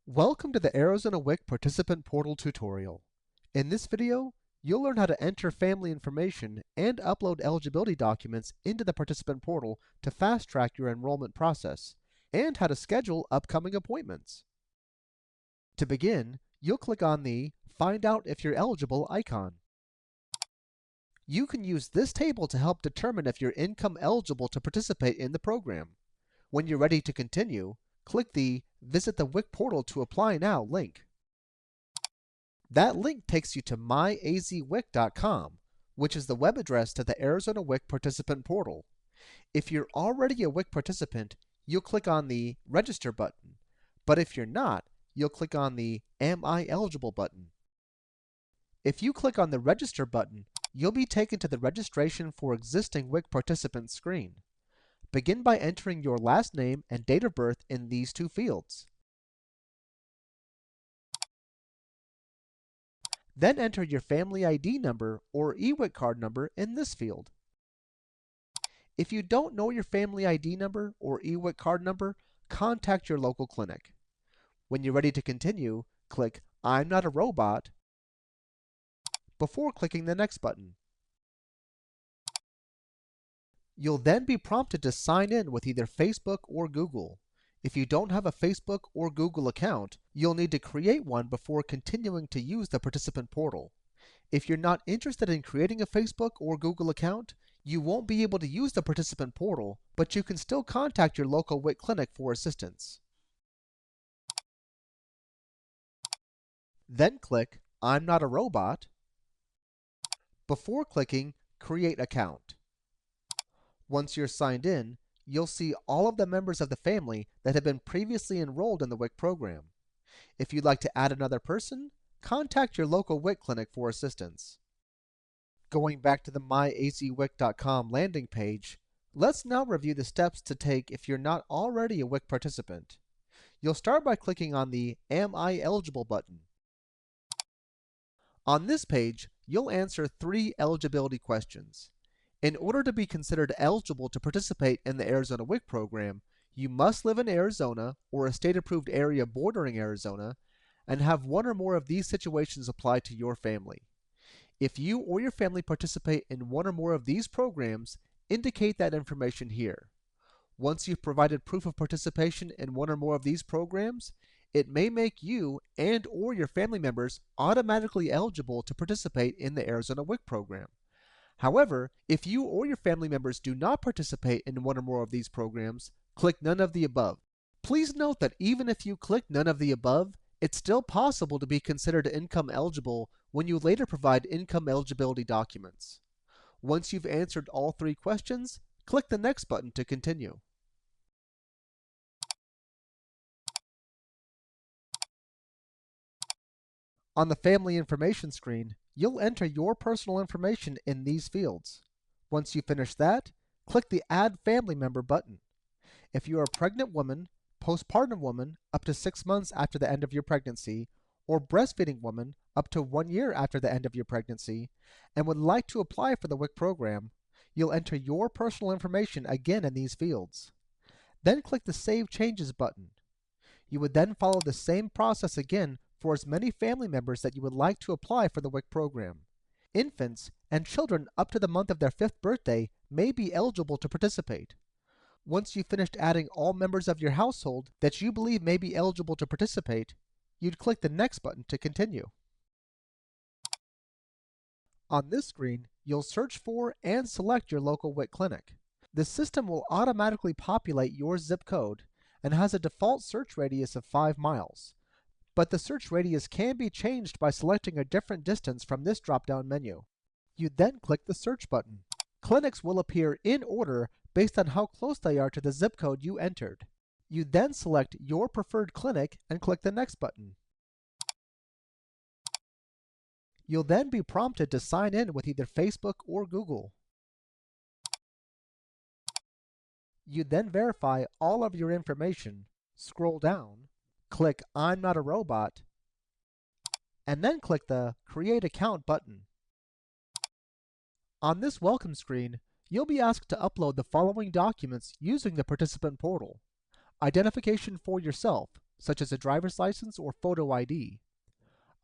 Welcome to the Arizona WIC Participant Portal tutorial. In this video, you'll learn how to enter family information and upload eligibility documents into the participant portal to fast-track your enrollment process, and how to schedule upcoming appointments. To begin, you'll click on the Find Out If You're Eligible icon. You can use this table to help determine if you're income eligible to participate in the program. When you're ready to continue, click the Visit the WIC portal to apply now link. That link takes you to myazwic.com, which is the web address to the Arizona WIC participant portal. If you're already a WIC participant, you'll click on the Register button, but if you're not, you'll click on the Am I Eligible button. If you click on the Register button, you'll be taken to the Registration for Existing WIC Participants screen. Begin by entering your last name and date of birth in these two fields. Then enter your family ID number or eWIC card number in this field. If you don't know your family ID number or eWIC card number, contact your local clinic. When you're ready to continue, click I'm Not a Robot before clicking the Next button. You'll then be prompted to sign in with either Facebook or Google. If you don't have a Facebook or Google account, you'll need to create one before continuing to use the participant portal. If you're not interested in creating a Facebook or Google account, you won't be able to use the participant portal, but you can still contact your local WIC clinic for assistance. Then click I'm Not a Robot before clicking Create Account. Once you're signed in, you'll see all of the members of the family that have been previously enrolled in the WIC program. If you'd like to add another person, contact your local WIC clinic for assistance. Going back to the myazwic.com landing page, let's now review the steps to take if you're not already a WIC participant. You'll start by clicking on the Am I Eligible button. On this page, you'll answer 3 eligibility questions. In order to be considered eligible to participate in the Arizona WIC program, you must live in Arizona or a state-approved area bordering Arizona and have one or more of these situations apply to your family. If you or your family participate in one or more of these programs, indicate that information here. Once you've provided proof of participation in one or more of these programs, it may make you and or your family members automatically eligible to participate in the Arizona WIC program. However, if you or your family members do not participate in one or more of these programs, click none of the above. Please note that even if you click none of the above, it's still possible to be considered income eligible when you later provide income eligibility documents. Once you've answered all 3 questions, click the Next button to continue. On the Family Information screen, you'll enter your personal information in these fields. Once you finish that, click the Add Family Member button. If you're a pregnant woman, postpartum woman up to 6 months after the end of your pregnancy, or breastfeeding woman up to 1 year after the end of your pregnancy, and would like to apply for the WIC program, you'll enter your personal information again in these fields. Then click the Save Changes button. You would then follow the same process again for as many family members that you would like to apply for the WIC program. Infants and children up to the month of their 5th birthday may be eligible to participate. Once you've finished adding all members of your household that you believe may be eligible to participate, you'd click the Next button to continue. On this screen, you'll search for and select your local WIC clinic. The system will automatically populate your zip code and has a default search radius of 5 miles. But the search radius can be changed by selecting a different distance from this drop-down menu. You then click the Search button. Clinics will appear in order based on how close they are to the zip code you entered. You then select your preferred clinic and click the Next button. You'll then be prompted to sign in with either Facebook or Google. You then verify all of your information, scroll down, click I'm Not a Robot, and then click the Create Account button. On this welcome screen, you'll be asked to upload the following documents using the participant portal: identification for yourself, such as a driver's license or photo ID,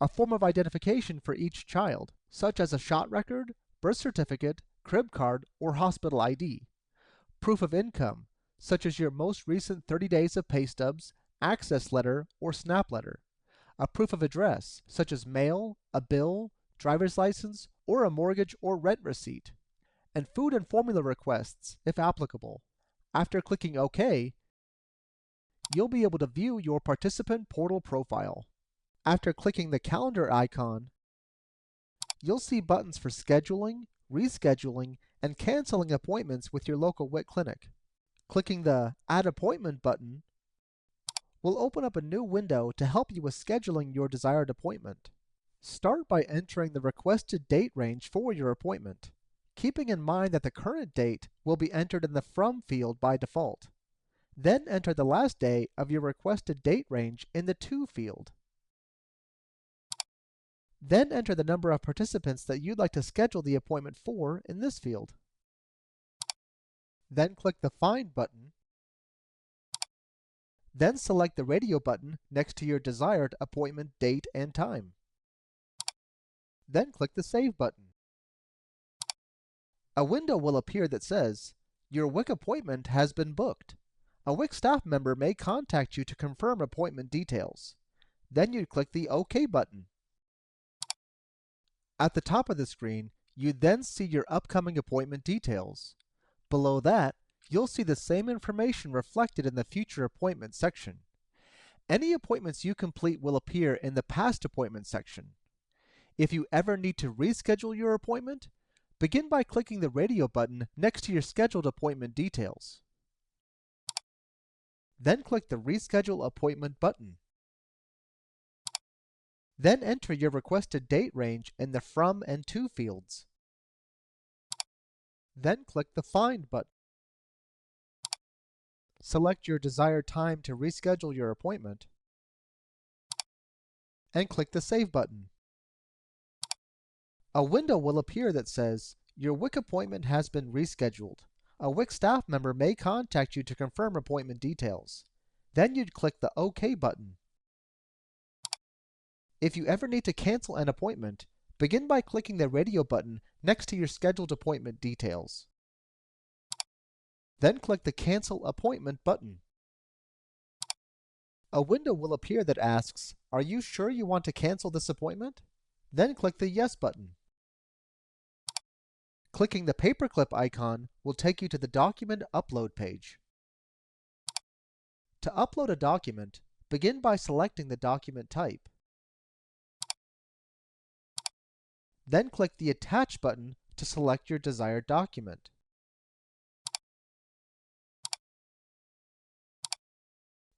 a form of identification for each child, such as a shot record, birth certificate, crib card, or hospital ID, proof of income, such as your most recent 30 days of pay stubs, access letter, or SNAP letter, a proof of address, such as mail, a bill, driver's license, or a mortgage or rent receipt, and food and formula requests, if applicable. After clicking OK, you'll be able to view your participant portal profile. After clicking the calendar icon, you'll see buttons for scheduling, rescheduling, and canceling appointments with your local WIC clinic. Clicking the Add Appointment button will open up a new window to help you with scheduling your desired appointment. Start by entering the requested date range for your appointment, keeping in mind that the current date will be entered in the From field by default. Then enter the last day of your requested date range in the To field. Then enter the number of participants that you'd like to schedule the appointment for in this field. Then click the Find button. Then select the radio button next to your desired appointment date and time. Then click the Save button. A window will appear that says, "Your WIC appointment has been booked." A WIC staff member may contact you to confirm appointment details. Then you'd click the OK button. At the top of the screen, you'd then see your upcoming appointment details. Below that, you'll see the same information reflected in the Future Appointments section. Any appointments you complete will appear in the Past Appointments section. If you ever need to reschedule your appointment, begin by clicking the radio button next to your scheduled appointment details. Then click the Reschedule Appointment button. Then enter your requested date range in the From and To fields. Then click the Find button. Select your desired time to reschedule your appointment, and click the Save button. A window will appear that says, "Your WIC appointment has been rescheduled." A WIC staff member may contact you to confirm appointment details. Then you'd click the OK button. If you ever need to cancel an appointment, begin by clicking the radio button next to your scheduled appointment details. Then click the Cancel Appointment button. A window will appear that asks, "Are you sure you want to cancel this appointment?" Then click the Yes button. Clicking the paperclip icon will take you to the document upload page. To upload a document, begin by selecting the document type. Then click the Attach button to select your desired document.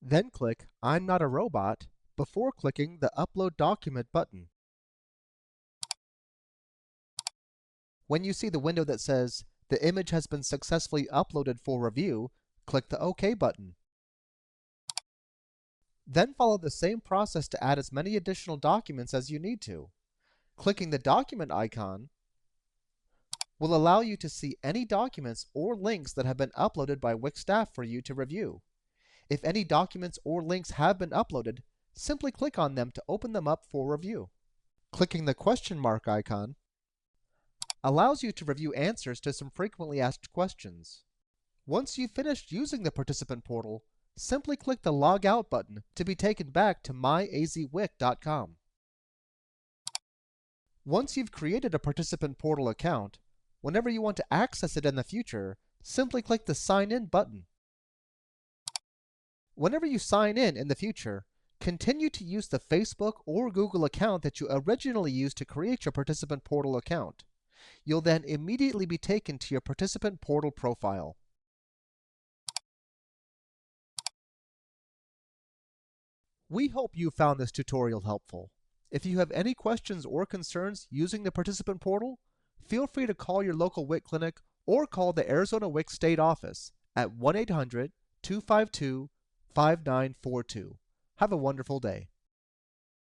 Then click I'm not a robot before clicking the Upload Document button. When you see the window that says the image has been successfully uploaded for review, click the OK button. Then follow the same process to add as many additional documents as you need to. Clicking the document icon will allow you to see any documents or links that have been uploaded by WIC staff for you to review. If any documents or links have been uploaded, simply click on them to open them up for review. Clicking the question mark icon allows you to review answers to some frequently asked questions. Once you've finished using the participant portal, simply click the Log Out button to be taken back to myazwic.com. Once you've created a participant portal account, whenever you want to access it in the future, simply click the Sign In button. Whenever you sign in the future, continue to use the Facebook or Google account that you originally used to create your participant portal account. You'll then immediately be taken to your participant portal profile. We hope you found this tutorial helpful. If you have any questions or concerns using the participant portal, feel free to call your local WIC clinic or call the Arizona WIC State Office at 1-800-252-5942. Have a wonderful day.